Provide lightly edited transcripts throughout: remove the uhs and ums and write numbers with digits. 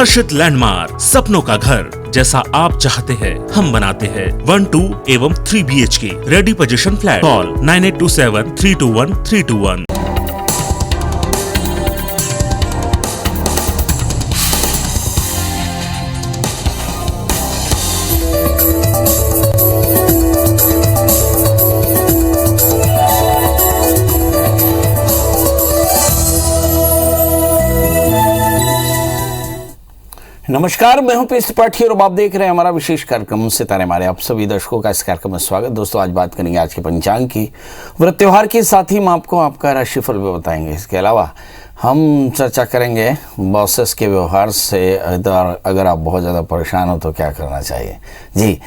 हर्षित landmark, सपनों का घर जैसा आप चाहते हैं हम बनाते हैं। 1, 2 एवं 3 BHK ready position flat. Call 9827321321। नमस्कार, मैं हूं पीएस त्रिपाठी और आप देख रहे हैं हमारा विशेष कार्यक्रम सितारे हमारे। आप सभी दर्शकों का इस कार्यक्रम में स्वागत। दोस्तों, आज बात करेंगे आज के पंचांग की, व्रत त्योहार के साथ ही हम आपको आपका राशिफल भी बताएंगे। इसके अलावा हम चर्चा करेंगे बॉसेस के व्यवहार से अगर आप बहुत ज़्यादा परेशान हो तो क्या करना चाहिए। जी,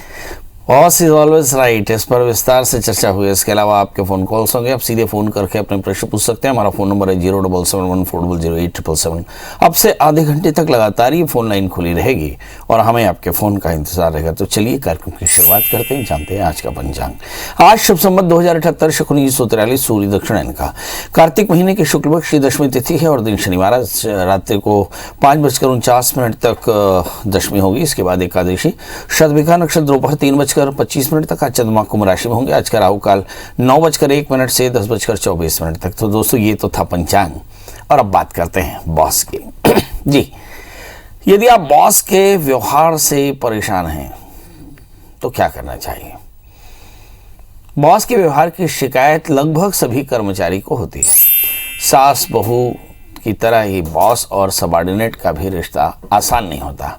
बॉस इज ऑलवेज राइट, इस पर विस्तार से चर्चा हुई है। इसके अलावा आपके फ़ोन कॉल्स होंगे, आप सीधे फ़ोन करके अपने प्रश्न पूछ सकते हैं। हमारा फ़ोन नंबर है 07714008777। अब से आधे घंटे तक लगातार ये फ़ोन लाइन खुली रहेगी और हमें आपके फ़ोन का इंतजार रहेगा। तो चलिए कार्यक्रम की शुरुआत करते हैं, जानते हैं आज का पंचांग। आज शुभ संवत 2078 शक 1943 सूर्य दक्षिणायन का कार्तिक महीने के शुक्ल पक्ष की दशमी तिथि है और दिन शनिवार रात्रि को 5:49 तक दशमी होगी। इसके बाद एकादशी। शतभिखा नक्षत्र दोपहर 3:25 तक आज चंद्रमा कुंभ राशि में होंगे। आज का राहु काल 9:01 से 10:24 तक। तो दोस्तों, ये तो था पंचांग और अब बात करते हैं बॉस की। जी, यदि आप बॉस के व्यवहार से परेशान हैं तो क्या करना चाहिए। बॉस के व्यवहार की शिकायत लगभग सभी कर्मचारी को होती है। सास बहू की तरह ही बॉस और सबॉर्डिनेट का भी रिश्ता आसान नहीं होता।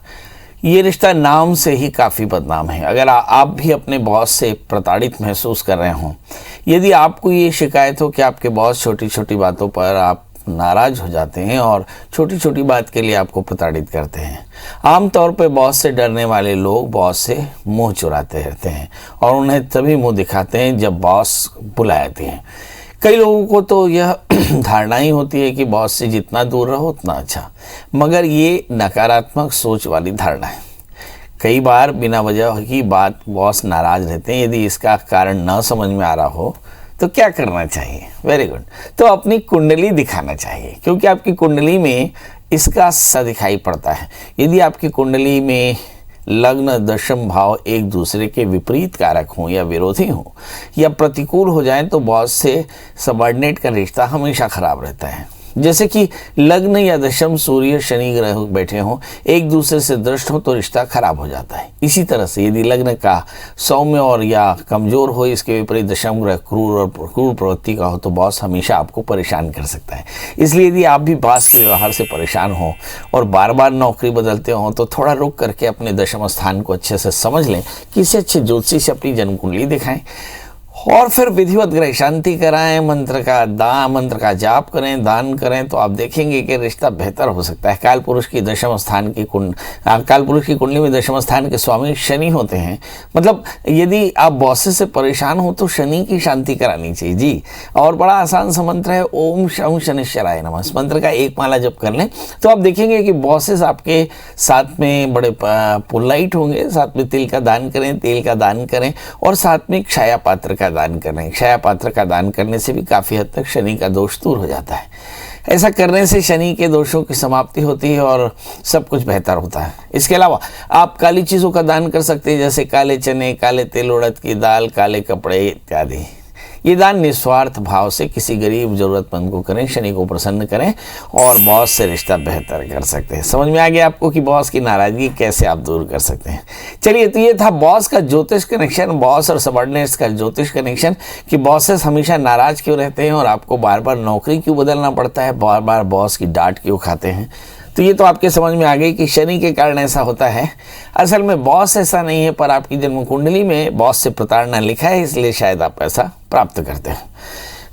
ये रिश्ता नाम से ही काफ़ी बदनाम है। अगर आप भी अपने बॉस से प्रताड़ित महसूस कर रहे हों, यदि आपको ये शिकायत हो कि आपके बॉस छोटी छोटी बातों पर आप नाराज़ हो जाते हैं और छोटी छोटी बात के लिए आपको प्रताड़ित करते हैं। आमतौर पर बॉस से डरने वाले लोग बॉस से मुंह चुराते रहते हैं और उन्हें तभी मुंह दिखाते हैं जब बॉस बुलाते हैं। कई लोगों को तो यह धारणा ही होती है कि बॉस से जितना दूर रहो उतना अच्छा, मगर ये नकारात्मक सोच वाली धारणा है। कई बार बिना वजह की बात बॉस नाराज रहते हैं। यदि इसका कारण न समझ में आ रहा हो तो क्या करना चाहिए। वेरी गुड, तो अपनी कुंडली दिखाना चाहिए, क्योंकि आपकी कुंडली में इसका सा दिखाई पड़ता है। यदि आपकी कुंडली में लग्न दशम भाव एक दूसरे के विपरीत कारक हों या विरोधी हों या प्रतिकूल हो जाएं तो बॉस से सबॉर्डिनेट का रिश्ता हमेशा खराब रहता है। जैसे कि लग्न या दशम सूर्य शनि ग्रह बैठे हों, एक दूसरे से दृष्ट हो तो रिश्ता खराब हो जाता है। इसी तरह से यदि लग्न का सौम्य और या कमजोर हो, इसके विपरीत दशम ग्रह क्रूर और क्रूर प्रवृत्ति का हो तो बॉस हमेशा आपको परेशान कर सकता है। इसलिए यदि आप भी बॉस के व्यवहार से परेशान हो और बार बार नौकरी बदलते हो तो थोड़ा रुक करके अपने दशम स्थान को अच्छे से समझ लें। किसी अच्छे ज्योतिषी से अपनी जन्म कुंडली दिखाएं और फिर विधिवत ग्रह शांति कराएं, मंत्र का जाप करें, दान करें, तो आप देखेंगे कि रिश्ता बेहतर हो सकता है। काल पुरुष की कुंडली में दशम स्थान के स्वामी शनि होते हैं। मतलब यदि आप बॉस से परेशान हो तो शनि की शांति करानी चाहिए। जी, और बड़ा आसान सा मंत्र है, ओम शम शनिश्चराय नमः। इस मंत्र का एक माला जप कर लें तो आप देखेंगे कि बॉसेस आपके साथ में बड़े पोलाइट होंगे। साथ में तिल का दान करें, तेल का दान करें और साथ में क्षया पात्र का दान करें। क्षया पात्र का दान करने से भी काफ़ी हद तक शनि का दोष दूर हो जाता है। ऐसा करने से शनि के दोषों की समाप्ति होती है और सब कुछ बेहतर होता है। इसके अलावा आप काली चीज़ों का दान कर सकते हैं, जैसे काले चने, काले तिल, उड़द की दाल, काले कपड़े इत्यादि। ये दान निस्वार्थ भाव से किसी गरीब जरूरतमंद को करें, शनि को प्रसन्न करें और बॉस से रिश्ता बेहतर कर सकते हैं। समझ में आ गया आपको कि बॉस की नाराजगी कैसे आप दूर कर सकते हैं। चलिए, तो ये था बॉस का ज्योतिष कनेक्शन, बॉस और सबॉर्डिनेट्स का ज्योतिष कनेक्शन, कि बॉसेस हमेशा नाराज क्यों रहते हैं और आपको बार बार नौकरी क्यों बदलना पड़ता है, बार बार बॉस की डांट क्यों खाते हैं। तो ये तो आपके समझ में आ गई कि शनि के कारण ऐसा होता है। असल में बॉस ऐसा नहीं है, पर आपकी जन्म कुंडली में बॉस से प्रताड़ना लिखा है, इसलिए शायद आप ऐसा प्राप्त करते हैं।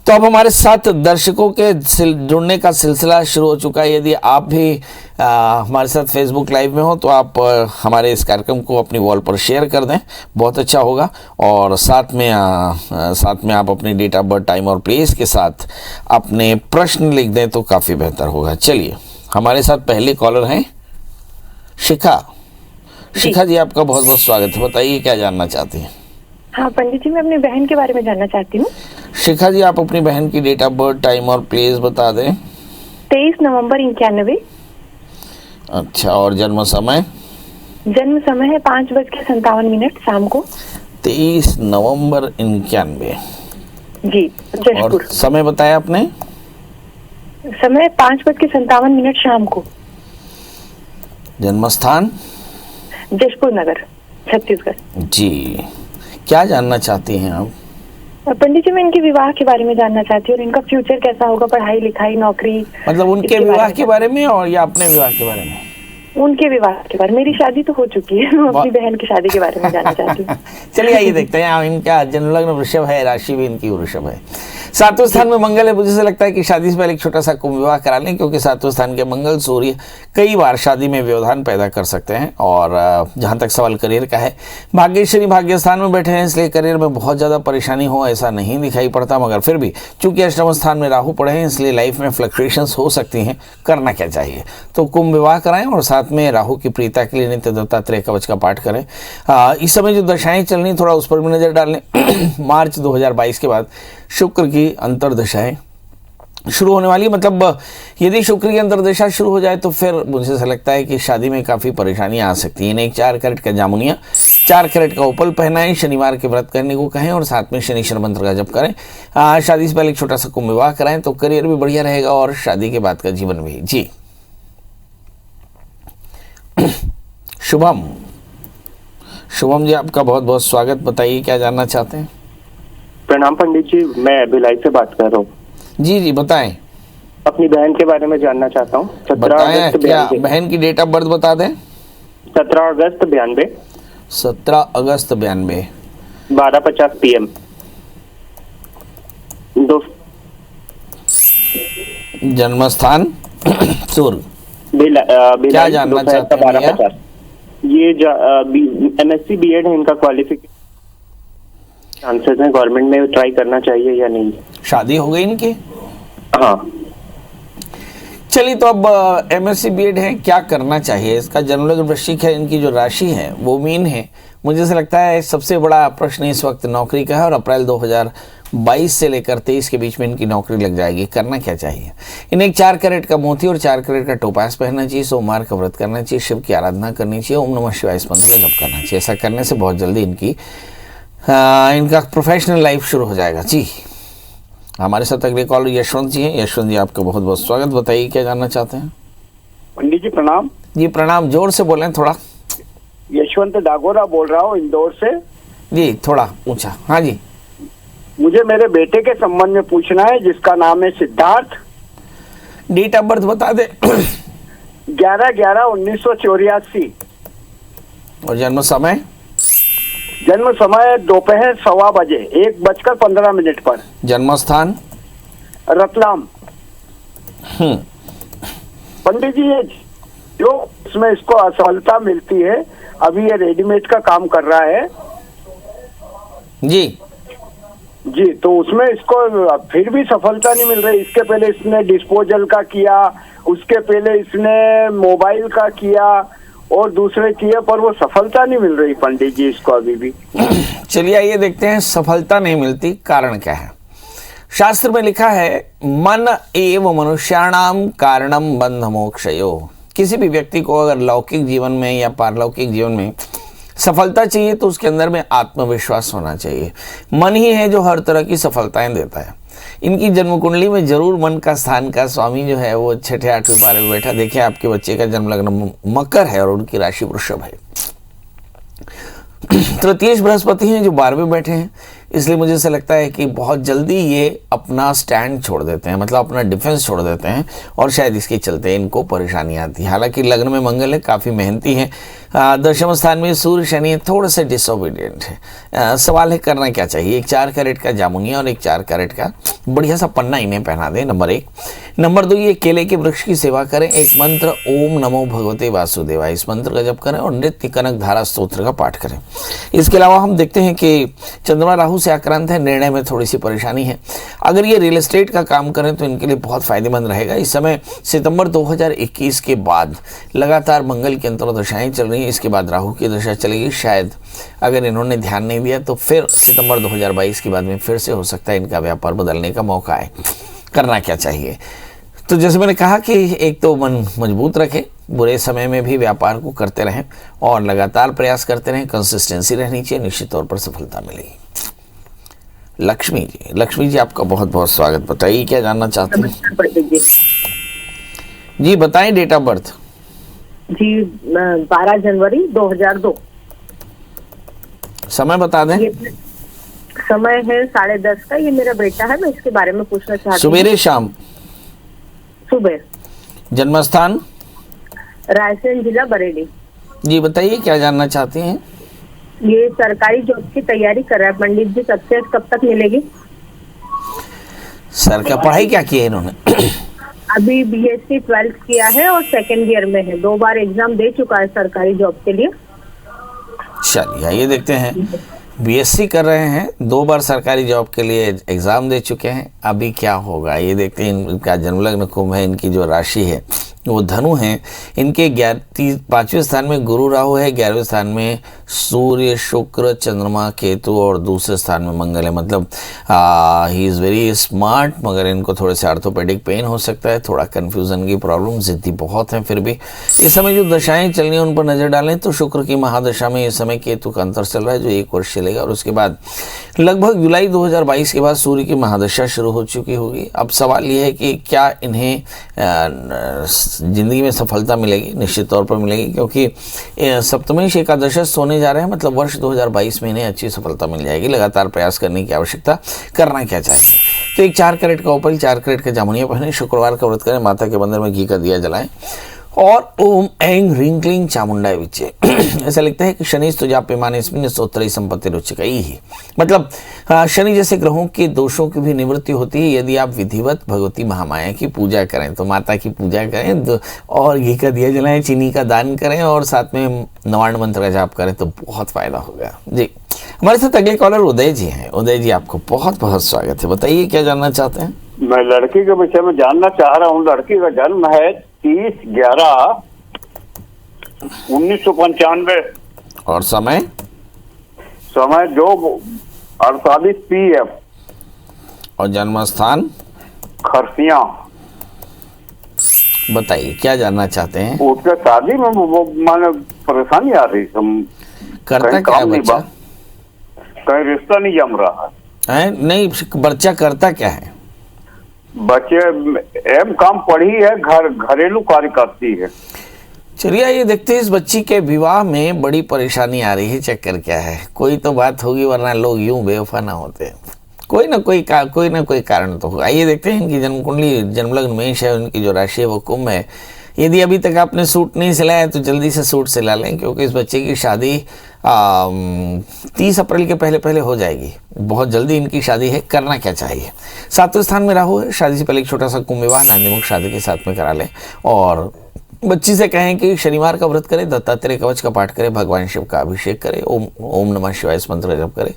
तो अब हमारे साथ दर्शकों के जुड़ने का सिलसिला शुरू हो चुका है। यदि आप भी हमारे साथ फेसबुक लाइव में हो तो आप हमारे इस कार्यक्रम को अपनी वॉल पर शेयर कर दें, बहुत अच्छा होगा। और साथ में आप अपनी डेट ऑफ बर्थ, टाइम और प्लेस के साथ अपने प्रश्न लिख दें तो काफ़ी बेहतर होगा। चलिए, हमारे साथ पहले कॉलर हैं शिखा। शिखा जी, आपका बहुत बहुत स्वागत है। बताइए क्या जानना चाहती हैं। हाँ पंडित जी, मैं अपनी बहन के बारे में जानना चाहती हूँ। शिखा जी, आप अपनी बहन की डेट ऑफ बर्थ, टाइम और प्लेस बता दें। 23 नवंबर 91। अच्छा, और जन्म समय? जन्म समय है 5:57 शाम को। 23 नवंबर 91। जी, और जशपुर। समय बताया आपने? समय 5:57 शाम को। जन्म स्थान? जशपुर नगर, छत्तीसगढ़। जी, क्या जानना चाहती हैं आप? पंडित जी, मैं इनके विवाह के बारे में जानना चाहती हूँ और इनका फ्यूचर कैसा होगा, पढ़ाई लिखाई नौकरी। मतलब उनके विवाह के बारे में और या अपने विवाह के बारे में? उनके विवाह के बारे में। मेरी शादी तो हो चुकी है, मैं अपनी बहन की शादी के बारे में जानना चाहती हूँ। चलिए आइए देखते हैं। इनका जन्म लग्न वृषभ है, राशि भी इनकी वृषभ है। 7वें स्थान में मंगल है। मुझे से लगता है कि शादी से पहले एक छोटा सा कुंभ विवाह करा लें, क्योंकि 7वें स्थान के मंगल सूर्य कई बार शादी में व्यवधान पैदा कर सकते हैं। और जहाँ तक सवाल करियर का है, भाग्यश्री भाग्य स्थान में बैठे हैं, इसलिए करियर में बहुत ज़्यादा परेशानी हो ऐसा नहीं दिखाई पड़ता। मगर फिर भी चूंकि अष्टम स्थान में राहु पड़े हैं, इसलिए लाइफ में फ्लक्चुएशंस हो सकती हैं। करना क्या चाहिए? तो कुंभ विवाह कराएं और साथ में राहु की प्रीता के लिए नित्य दत्तात्रेय कवच का पाठ करें। इस समय जो दशाएं चल रही, थोड़ा उस पर भी नजर डाल लें। मार्च 2022 के बाद शुक्र की अंतर्दशाएं शुरू होने वाली। मतलब यदि शुक्र की अंतर्दशा शुरू हो जाए तो फिर मुझे ऐसा लगता है कि शादी में काफ़ी परेशानियां आ सकती हैं। एक 4 कैरेट का जामुनिया, 4 कैरेट का उपल पहनाएं, शनिवार के व्रत करने को कहें और साथ में शनिश्चर मंत्र का जप करें। शादी से पहले एक छोटा सा कुंभ विवाह कराएं तो करियर भी बढ़िया रहेगा और शादी के बाद का जीवन भी। जी, शुभम। शुभम जी, आपका बहुत बहुत स्वागत। बताइए क्या जानना चाहते हैं? प्रणाम पंडित जी, मैं भिलाई से बात कर रहा हूँ। जी जी, बताएं। अपनी बहन के बारे में जानना चाहता हूँ। 17 बताएं, अगस्त क्या 92। बहन की डेट ऑफ बर्थ बता दें? 17 अगस्त 92। 17 अगस्त 92। 12:50 PM। जन्म स्थान? सूर्य। क्या जानना चाहते हैं भैया? 12:50। ये MSc BEd है, इनका क्वालिफिकेशन चांसेस है गवर्नमेंट में ट्राई करना चाहिए या नहीं? शादी हो गई इनकी? हाँ। चलिए, तो अब MSc BEd है, क्या करना चाहिए? इसका जन्म लग्न वृश्चिक है, इनकी जो राशि है वो मीन है। मुझे ऐसा लगता है सबसे बड़ा प्रश्न इस वक्त नौकरी का है और अप्रैल 2022 से लेकर 23 के बीच में इनकी नौकरी लग जाएगी। करना क्या चाहिए? इन्हें 4 कैरेट का मोती और 4 कैरेट का टोपास पहनना चाहिए, सोमवार का व्रत करना चाहिए, शिव की आराधना करनी चाहिए, ओम नमः शिवाय मंत्र का जप करना चाहिए। ऐसा करने से बहुत जल्दी इनका प्रोफेशनल लाइफ शुरू हो जाएगा। जी, हमारे साथ अगले कॉल यशवंत जी हैं। यशवंत जी, आपका बहुत बहुत स्वागत। बताइए क्या जानना चाहते हैं? पंडित जी प्रणाम। जी प्रणाम, जोर से बोलें थोड़ा। यशवंत डागोरा बोल रहा हूँ, इंदौर से। जी, थोड़ा ऊंचा। हाँ जी। मुझे मेरे बेटे के संबंध में पूछना है, जिसका नाम है सिद्धार्थ। डेट ऑफ बर्थ बता दे। 11/11/1984। और जन्म समय? जन्म समय दोपहर 1:15 बजे, 1:15 पर। जन्म स्थान? रतलाम। पंडित जी, ये जो इसमें इसको असफलता मिलती है, अभी ये रेडीमेड का काम कर रहा है जी जी, तो उसमें इसको फिर भी सफलता नहीं मिल रही। इसके पहले इसने डिस्पोजल का किया, उसके पहले इसने मोबाइल का किया और दूसरे किए, पर वो सफलता नहीं मिल रही पंडित जी इसको अभी भी। चलिए आइए देखते हैं सफलता नहीं मिलती, कारण क्या है। शास्त्र में लिखा है, मन एव मनुष्याणाम कारणम बंध मोक्षयो। किसी भी व्यक्ति को अगर लौकिक जीवन में या पारलौकिक जीवन में सफलता चाहिए तो उसके अंदर में आत्मविश्वास होना चाहिए। मन ही है जो हर तरह की सफलताएं देता है। इनकी जन्म कुंडली में जरूर मन का स्थान का स्वामी जो है वो 6ठे 8वें 12वें बैठा। देखिए, आपके बच्चे का जन्म लग्न मकर है और उनकी राशि वृषभ है। तृतीय बृहस्पति हैं जो 12वें बैठे हैं, इसलिए मुझे ऐसा लगता है कि बहुत जल्दी ये अपना स्टैंड छोड़ देते हैं, मतलब अपना डिफेंस छोड़ देते हैं और शायद इसके चलते इनको परेशानी आती है। हालांकि लग्न में मंगल है, काफ़ी मेहनती है। दशम स्थान में सूर्य शनि है, थोड़ा सा डिसोबीडियंट है। सवाल है करना क्या चाहिए। एक 4 कैरेट का जामुनिया और एक 4 कैरेट का बढ़िया सा पन्ना इन्हें पहना दें, नंबर 1। नंबर 2, ये केले के वृक्ष की सेवा करें। एक मंत्र ओम नमो भगवते वासुदेवाय, इस मंत्र का जप करें और नित्य कनक धारा स्तोत्र का पाठ करें। इसके अलावा हम देखते हैं कि चंद्रमा राहु से आक्रांत है, निर्णय में थोड़ी सी परेशानी है। अगर ये रियल एस्टेट का काम करें तो इनके लिए बहुत फायदेमंद रहेगा। इस समय सितंबर 2021 के बाद लगातार मंगल की अंतर्दशाएं चल रही हैं, इसके बाद राहु की दशा चलेगी। शायद अगर इन्होंने ध्यान नहीं दिया तो फिर सितंबर 2022 के बाद में फिर से हो सकता है इनका व्यापार बदलने का मौका है। करना क्या चाहिए? तो जैसे मैंने कहा कि एक तो मन मजबूत रखें, बुरे समय में भी व्यापार को करते रहें और लगातार प्रयास करते रहें, कंसिस्टेंसी रहनी चाहिए, निश्चित तौर पर सफलता मिलेगी। लक्ष्मी जी आपका बहुत बहुत स्वागत। बताइए क्या जानना चाहते हैं? जी बताएं डेट ऑफ बर्थ। जी 12 जनवरी 2002। समय बता दें। समय है 10:30 का। ये मेरा बेटा है, मैं इसके बारे में पूछना चाहती हूँ। सुबेरे शाम? सुबह। जन्म स्थान? रायसेन जिला बरेली। जी बताइए क्या जानना चाहती हैं? ये सरकारी जॉब की तैयारी कर रहा है। पंडित जी सक्सेस कब तक मिलेगी? सर का पढ़ाई क्या की है इन्होंने? अभी BSc 12th किया है और सेकेंड ईयर में है। 2 बार एग्जाम दे चुका है सरकारी जॉब के लिए। चलिए आइए देखते हैं। BSc कर रहे हैं, 2 बार सरकारी जॉब के लिए एग्जाम दे चुके हैं, अभी क्या होगा ये देखते हैं। इनका जन्मलग्न कुंभ है, इनकी जो राशि है वो धनु है। इनके 5वें स्थान में गुरु राहु है, 11वें स्थान में सूर्य शुक्र चंद्रमा केतु और दूसरे स्थान में मंगल है। मतलब ही इज़ वेरी स्मार्ट, मगर इनको थोड़े से आर्थोपेडिक पेन हो सकता है, थोड़ा कन्फ्यूज़न की प्रॉब्लम, जिद्दी बहुत है। फिर भी इस समय जो दशाएं चल रही हैं उन पर नज़र डालें तो शुक्र की महादशा में इस समय केतु का अंतर चल रहा है जो 1 वर्ष चलेगा और उसके बाद लगभग जुलाई 2022 के बाद सूर्य की महादशा शुरू हो चुकी होगी। अब सवाल ये है कि क्या इन्हें जिंदगी में सफलता मिलेगी? निश्चित तौर पर मिलेगी, क्योंकि सप्तमेश एकादशस्थ होने जा रहे हैं। मतलब वर्ष 2022 में इन्हें अच्छी सफलता मिल जाएगी। लगातार प्रयास करने की आवश्यकता। करना क्या चाहिए? तो एक 4 कैरेट का उपल, 4 कैरेट का जामुनिया पहने, शुक्रवार का व्रत करें, माता के मंदिर में घी का दिया जलाएं और ओम ऐं ह्रीं क्लीं चामुंडाय विचे। ऐसा लिखता है कि शनि स्तुजाप्यमाने स्मिन् स्तोत्रै संपत्ति रुचिकै ही। मतलब शनि जैसे ग्रहों के दोषों की भी निवृत्ति होती है यदि आप विधिवत भगवती महामाया की पूजा करें। तो माता की पूजा करें और घी का दिया जलाएं, चीनी का दान करें और साथ में नवार्ण मंत्र का जाप करें तो बहुत फायदा होगा। जी हमारे साथ अगले कॉलर उदय जी हैं। उदय जी आपको बहुत बहुत स्वागत है। बताइए क्या जानना चाहते हैं? मैं लड़की के विषय में जानना चाह रहा हूँ। लड़की का जन्म है 30/11/1995 और समय जो 48 PM और जन्म स्थान? खरसिया। बताइए क्या जानना चाहते हैं? उसके शादी में वो माने परेशानी आ रही। करता क्या है बच्चा? कहीं रिश्ता नहीं जम रहा है। नहीं, बच्चा करता क्या है? बच्चे काम पढ़ी है, घरेलू कार्य करती है। चलिए ये देखते हैं इस बच्ची के विवाह में बड़ी परेशानी आ रही है। चक्कर क्या है? कोई तो बात होगी, वरना लोग यूं बेवफा ना होते। कोई ना कोई कारण तो होगा। आइए देखते हैं इनकी जन्म कुंडली। जन्मलग्न मेष है, उनकी जो राशि है वो कुंभ है। यदि अभी तक आपने सूट नहीं सिलाया तो जल्दी से सूट सिला लें, क्योंकि इस बच्चे की शादी 30 अप्रैल के पहले हो जाएगी। बहुत जल्दी इनकी शादी है। करना क्या चाहिए? 7वें स्थान में राहु है। शादी से पहले एक छोटा सा कुंभ विवाह नांदीमुख शादी के साथ में करा लें और बच्ची से कहें कि शनिवार का व्रत करें, दत्तात्रेय कवच का पाठ करें, भगवान शिव का अभिषेक करें, ओम नमः शिवाय इस मंत्र का जप करें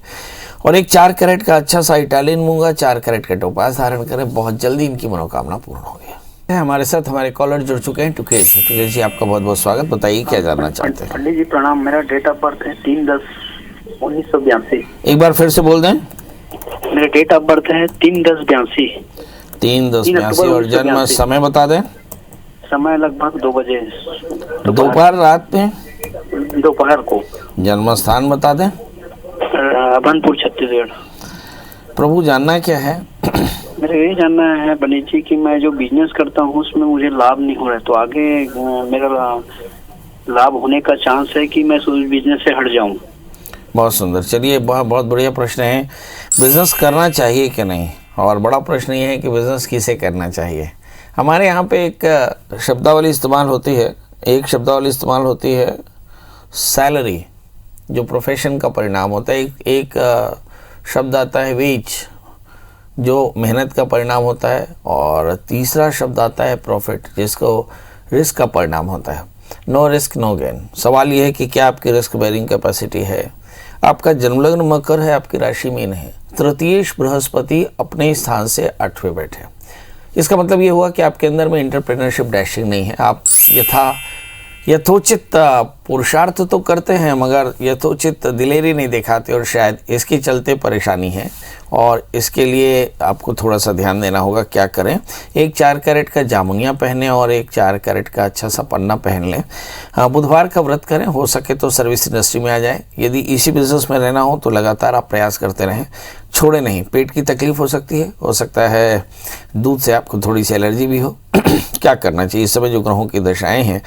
और एक 4 कैरेट का अच्छा सा इटालियन मूंगा, 4 कैरेट का टोपाज धारण करें। बहुत जल्दी इनकी मनोकामना पूर्ण होगी। हमारे साथ हमारे कॉलर जुड़ चुके हैं। टुकेश जी आपका बहुत बहुत स्वागत। बताइए क्या जानना चाहते हैं? पंडित जी प्रणाम। मेरा डेट ऑफ बर्थ है 3/10/1982। एक बार फिर से बोल दें। मेरा डेट ऑफ बर्थ है 3/10/82। 3/10/82 और जन्म समय बता दें। समय लगभग 2 बजे दोपहर, रात में, दोपहर को। जन्म स्थान बता दें। अभनपुर छत्तीसगढ़। प्रभु जानना क्या है? मेरा ये जानना है पंडित जी कि मैं जो बिजनेस करता हूँ उसमें मुझे लाभ नहीं हो रहा है, तो आगे मेरा लाभ होने का चांस है कि मैं उस बिजनेस से हट जाऊँ? बहुत सुंदर। चलिए बहुत बढ़िया प्रश्न है। बिजनेस करना चाहिए कि नहीं, और बड़ा प्रश्न ये है कि बिजनेस किसे करना चाहिए। हमारे यहाँ पे एक शब्दावली इस्तेमाल होती है सैलरी, जो प्रोफेशन का परिणाम होता है। एक शब्द आता है वेज, जो मेहनत का परिणाम होता है, और तीसरा शब्द आता है प्रॉफिट, जिसको रिस्क का परिणाम होता है। No risk no gain. सवाल यह है कि क्या आपकी रिस्क बेरिंग कैपेसिटी है। आपका जन्मलग्न मकर है, आपकी राशि मीन है। तृतीयेश बृहस्पति अपने स्थान से 8वें बैठे। इसका मतलब ये हुआ कि आपके अंदर में एंटरप्रेन्योरशिप डैशिंग नहीं है। आप यथोचित पुरुषार्थ तो करते हैं मगर यथोचित दिलेरी नहीं दिखाते और शायद इसके चलते परेशानी है और इसके लिए आपको थोड़ा सा ध्यान देना होगा। क्या करें, एक 4 कैरेट का जामुनिया पहने और एक 4 कैरेट का अच्छा सा पन्ना पहन लें। बुधवार का व्रत करें, हो सके तो सर्विस इंडस्ट्री में आ जाए। यदि इसी बिजनेस में रहना हो तो लगातार आप प्रयास करते रहें, छोड़े नहीं। पेट की तकलीफ हो सकती है, हो सकता है दूध से आपको थोड़ी सी एलर्जी भी हो। क्या करना चाहिए इस समय जो ग्रहों की दशाएं हैं,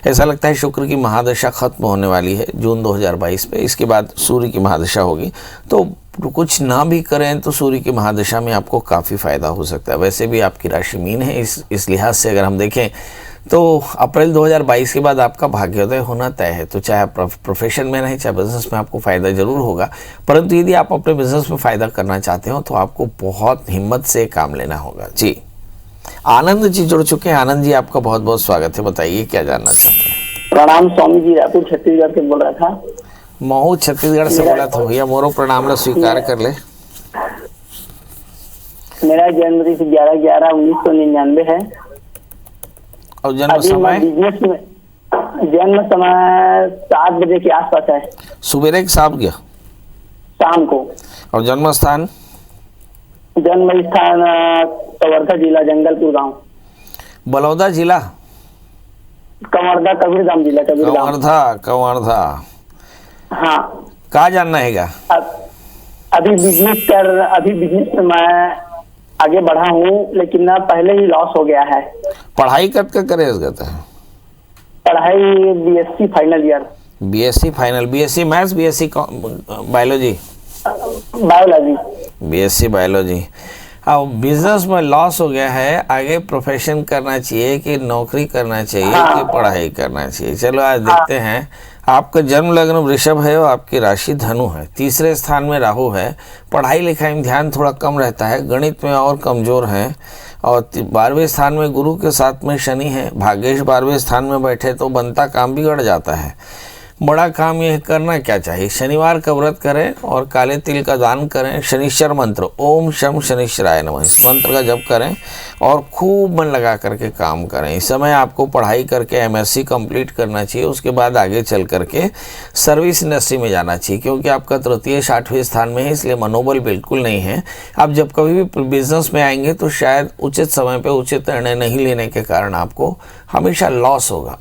ऐसा लगता है शुक्र की महादशा खत्म होने वाली है जून 2022 पे। इसके बाद सूर्य की महादशा होगी, तो कुछ ना भी करें तो सूर्य की महादशा में आपको काफ़ी फायदा हो सकता है। वैसे भी आपकी राशि मीन है, इस लिहाज से अगर हम देखें तो अप्रैल 2022 के बाद आपका भाग्योदय होना तय है। तो चाहे आप प्रोफेशन में रहें चाहे बिजनेस में, आपको फ़ायदा जरूर होगा। परंतु यदि आप अपने बिजनेस में फ़ायदा करना चाहते हो तो आपको बहुत हिम्मत से काम लेना होगा। जी, आनंद जी जुड़ चुके हैं। आनंद जी, आपका बहुत बहुत स्वागत है। बताइए क्या जानना चाहते हैं। प्रणाम स्वामी जी, रायपुर छत्तीसगढ़ से बोल रहा था। महू छत्तीसगढ़ से बोला था भैया, मोरो प्रणाम ला स्वीकार कर ले। मेरा जन्म तिथि 11/11/1999 है और जन्म अभी समय? मैं बिजनेस में, जन्म समय 7 बजे के आसपास है, सुबेरे के साथ गया शाम को। और जन्म स्थान? जन्म स्थान कवर्धा जिला, जंगलपुर गांव। बलौदा जिला? कवर्धा, कबीरधाम जिला, कबीरधाम। कवर्धा। हाँ। कहाँ जानना है? अभी बिजनेस में मैं आगे बढ़ा हूँ, लेकिन ना पहले ही लॉस हो गया है। पढ़ाई कब का करे है? पढ़ाई BSc final year. BSc final, BSc maths, BSc biology? Biology. BSc biology. अब बिजनेस में लॉस हो गया है, आगे प्रोफेशन करना चाहिए कि नौकरी करना चाहिए कि पढ़ाई करना चाहिए? चलो आज देखते हैं। आपका जन्म लग्न वृषभ है और आपकी राशि धनु है। तीसरे स्थान में राहु है। पढ़ाई लिखाई में ध्यान थोड़ा कम रहता है, गणित में और कमज़ोर हैं। और 12वें स्थान में गुरु के साथ में शनि है। भाग्येश 12वें स्थान में बैठे तो बनता काम बिगड़ जाता है। बड़ा काम यह करना क्या चाहिए, शनिवार का व्रत करें और काले तिल का दान करें। शनिश्चर मंत्र ओम शम शनिश्चराय नमः, इस मंत्र का जप करें और खूब मन लगा करके काम करें। इस समय आपको पढ़ाई करके एमएससी कंप्लीट करना चाहिए, उसके बाद आगे चल करके सर्विस इंडस्ट्री में जाना चाहिए, क्योंकि आपका तृतीय 60वें स्थान में है, इसलिए मनोबल बिल्कुल नहीं है। आप जब कभी भी बिजनेस में आएंगे तो शायद उचित समय पर उचित निर्णय नहीं लेने के कारण आपको हमेशा लॉस होगा।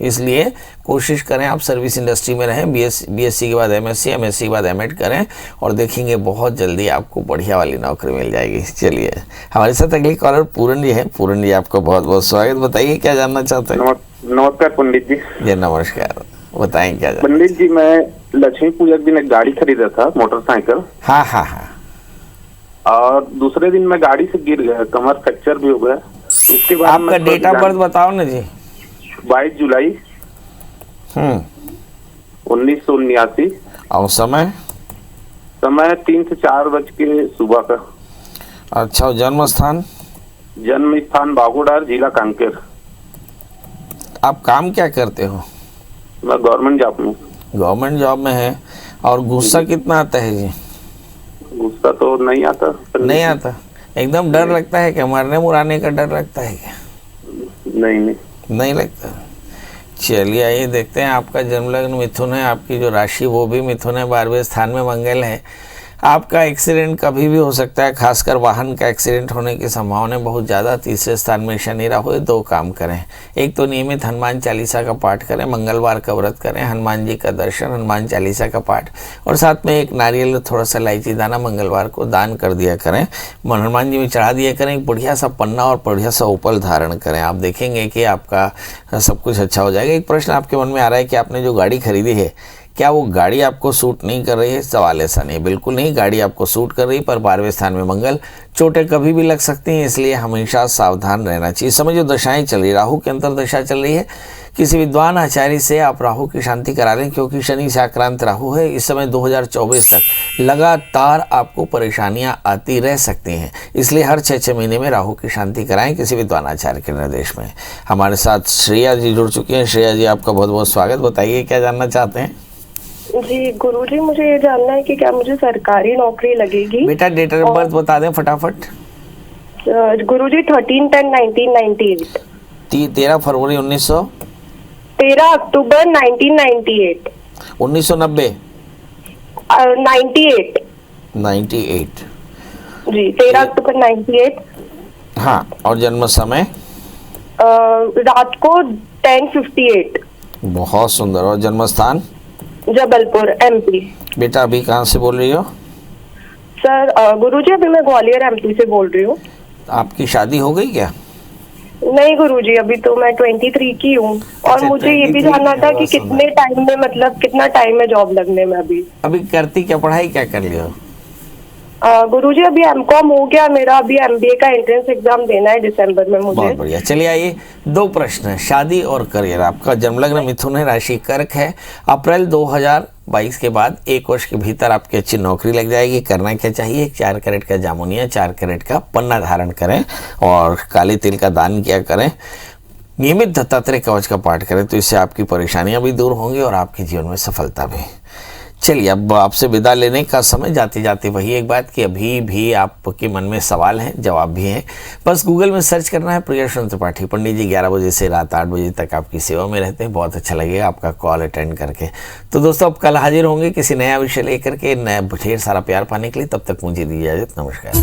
इसलिए कोशिश करें आप सर्विस इंडस्ट्री में रहें। बीएससी के बाद एमएससी, एमएससी के बाद एमएड करें और देखेंगे बहुत जल्दी आपको बढ़िया वाली नौकरी मिल जाएगी। चलिए हमारे साथ अगली कॉलर पूरन जी है। पूरन जी, आपका बहुत बहुत स्वागत। बताइए क्या जानना चाहते हैं। नमस्कार पंडित जी। जी नमस्कार, बताएं क्या जानना। पंडित जी, मैं लक्ष्मी पूजा के दिन एक गाड़ी खरीदा था, मोटरसाइकिल। हाँ। और दूसरे दिन मैं गाड़ी से गिर गया, कमर फ्रैक्चर भी हो गया। इसके बाद आपका डेट ऑफ बर्थ बताओ ना जी। 22 जुलाई 1979। और समय? समय 3 से 4 बज के सुबह का। अच्छा, जन्म स्थान? जन्म स्थान बागोडार, जिला कांकेर। आप काम क्या करते हो? मैं गवर्नमेंट जॉब में। गवर्नमेंट जॉब में है। और गुस्सा कितना आता है जी? गुस्सा तो नहीं आता। नहीं आता? एकदम डर लगता है क्या? मरने मुराने का डर लगता है क्या? नहीं लगता। चलिए आइए देखते हैं। आपका जन्म लग्न मिथुन है, आपकी जो राशि वो भी मिथुन है, 12वें स्थान में मंगल है। आपका एक्सीडेंट कभी भी हो सकता है, खासकर वाहन का एक्सीडेंट होने की संभावना बहुत ज़्यादा। तीसरे स्थान में शनि राहु है। 2 काम करें, एक तो नियमित हनुमान चालीसा का पाठ करें, मंगलवार का व्रत करें, हनुमान जी का दर्शन, हनुमान चालीसा का पाठ और साथ में एक नारियल थोड़ा सा इलायची दाना मंगलवार को दान कर दिया करें, हनुमान जी में चढ़ा दिया करें। एक बढ़िया सा पन्ना और बढ़िया सा उपल धारण करें, आप देखेंगे कि आपका सब कुछ अच्छा हो जाएगा। एक प्रश्न आपके मन में आ रहा है कि आपने जो गाड़ी खरीदी है क्या वो गाड़ी आपको सूट नहीं कर रही है? सवाल ऐसा नहीं, बिल्कुल नहीं, गाड़ी आपको सूट कर रही है, पर 12वें स्थान में मंगल, चोटें कभी भी लग सकती हैं, इसलिए हमेशा सावधान रहना चाहिए। इस समय जो दशाएं चल रही है, राहु की अंतर दशा चल रही है, किसी विद्वान आचार्य से आप राहु की शांति करा लें, क्योंकि शनि से आक्रांत राहु है। इस समय 2024 तक लगातार आपको परेशानियां आती रह सकती हैं, इसलिए हर 6 महीने में राहु की शांति कराएं किसी विद्वान आचार्य के निर्देश में। हमारे साथ श्रेया जी जुड़ चुकी हैं। श्रेया जी, आपका बहुत बहुत स्वागत। बताइए क्या जानना चाहते हैं। जी गुरुजी, मुझे ये जानना है कि क्या मुझे सरकारी नौकरी लगेगी? बेटा डेट ऑफ बर्थ बता दें फटाफट। गुरुजी 13/10/1998। 13 फरवरी 1900। 13 अक्टूबर 1998। 1990। 98। 98। जी, 13 अक्टूबर 98। हाँ, और जन्म समय? रात को 10:58। बहुत सुंदर। और जन्म स्थान? जबलपुर, MP। बेटा अभी कहाँ से बोल रही हो? सर गुरुजी अभी मैं ग्वालियर MP से बोल रही हूँ। आपकी शादी हो गई क्या? नहीं गुरुजी, अभी तो मैं 23 की हूँ। और अच्छा, मुझे ये भी 23 जानना था कि बहुत सुंदर। कितने टाइम में, मतलब कितना टाइम है जॉब लगने में अभी? अभी करती क्या, पढ़ाई क्या कर लियो? गुरुजी अभी M.Com हो गया मेरा, अभी MBA का एंट्रेंस एग्जाम देना है दिसंबर में मुझे। बहुत बढ़िया। चलिए आइए, 2 प्रश्न है, शादी और करियर। आपका जन्मलग्न मिथुन है, राशि कर्क है। अप्रैल 2022 के बाद 1 वर्ष के भीतर आपकी अच्छी नौकरी लग जाएगी। करना क्या चाहिए? 4 कैरेट का जामुनिया, 4 कैरेट का पन्ना धारण करें और काले तिल का दान किया करें। नियमित दत्तात्रेय कवच का पाठ करें, तो इससे आपकी परेशानियां भी दूर होंगी और आपके जीवन में सफलता भी। चलिए अब आपसे विदा लेने का समय। जाते जाते वही एक बात कि अभी भी आपके मन में सवाल हैं, जवाब भी हैं। बस गूगल में सर्च करना है प्रियेश त्रिपाठी। पंडित जी 11 बजे से रात 8 बजे तक आपकी सेवा में रहते हैं। बहुत अच्छा लगेगा आपका कॉल अटेंड करके। तो दोस्तों अब कल हाजिर होंगे किसी नया विषय लेकर के, नया ढेर सारा प्यार पाने के लिए। तब तक मुझे दीजिए इजाजत। नमस्कार।